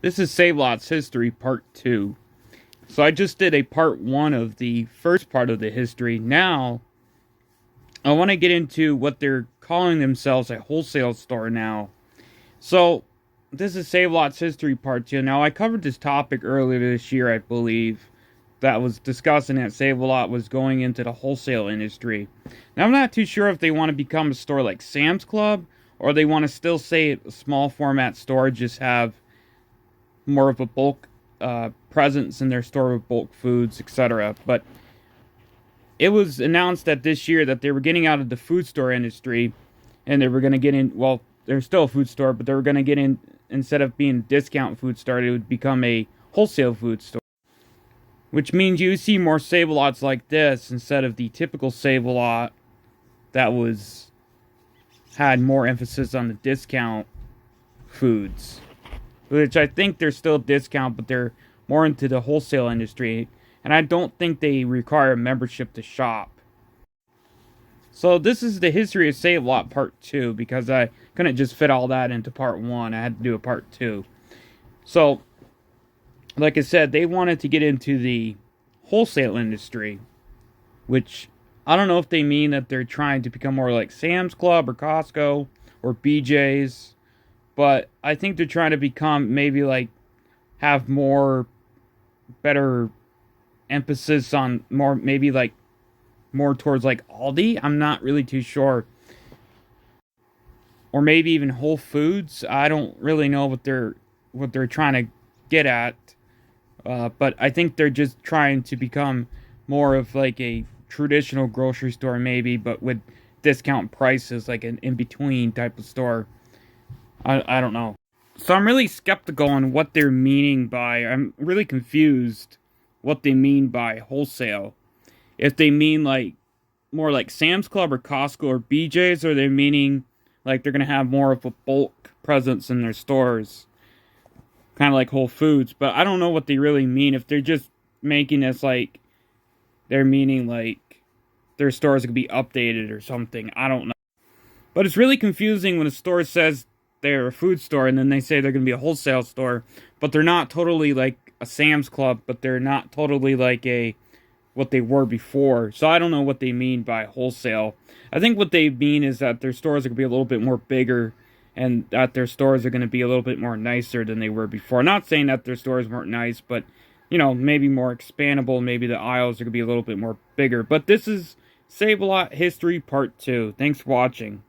This is Save-A-Lot's History Part 2. So I just did a Part 1 of the first part of the history. Now, I want to get into what they're calling themselves a wholesale store now. So, this is Save-A-Lot's History Part 2. Now, I covered this topic earlier this year, I believe, that was discussing that Save-A-Lot was going into the wholesale industry. Now, I'm not too sure if they want to become a store like Sam's Club, or they want to still say a small format store, just have more of a bulk presence in their store with bulk foods, etc. But it was announced that this year that they were getting out of the food store industry and they were going to get in. Well, they're still a food store, but they were going to get in. Instead of being a discount food store, it would become a wholesale food store, which means you see more Save-A-Lots like this instead of the typical Save-A-Lot that was had more emphasis on the discount foods, which I think they're still discount, but they're more into the wholesale industry, and I don't think they require a membership to shop. So this is the history of Save-A-Lot Part 2, because I couldn't just fit all that into Part 1. I had to do a Part 2. So, like I said, they wanted to get into the wholesale industry, which I don't know if they mean that they're trying to become more like Sam's Club or Costco or BJ's, but I think they're trying to become maybe like have more better emphasis on more, maybe like more towards like Aldi. I'm not really too sure. Or maybe even Whole Foods. I don't really know what they're trying to get at. But I think they're just trying to become more of like a traditional grocery store, maybe, but with discount prices, like an in between type of store. I don't know. So I'm really skeptical on what they're meaning by. I'm really confused what they mean by wholesale. If they mean like more like Sam's Club or Costco or BJ's, or they're meaning like they're gonna have more of a bulk presence in their stores, kind of like Whole Foods. But I don't know what they really mean. If they're just making this like they're meaning like their stores could be updated or something. I don't know. But it's really confusing when a store says they're a food store and then they say they're going to be a wholesale store, but they're not totally like a Sam's Club, but they're not totally like a what they were before. So I don't know what they mean by wholesale. I think what they mean is that their stores are going to be a little bit more bigger and that their stores are going to be a little bit more nicer than they were before. Not saying that their stores weren't nice, but maybe more expandable. Maybe the aisles are going to be a little bit more bigger. But this is Save-A-Lot History Part 2. Thanks for watching.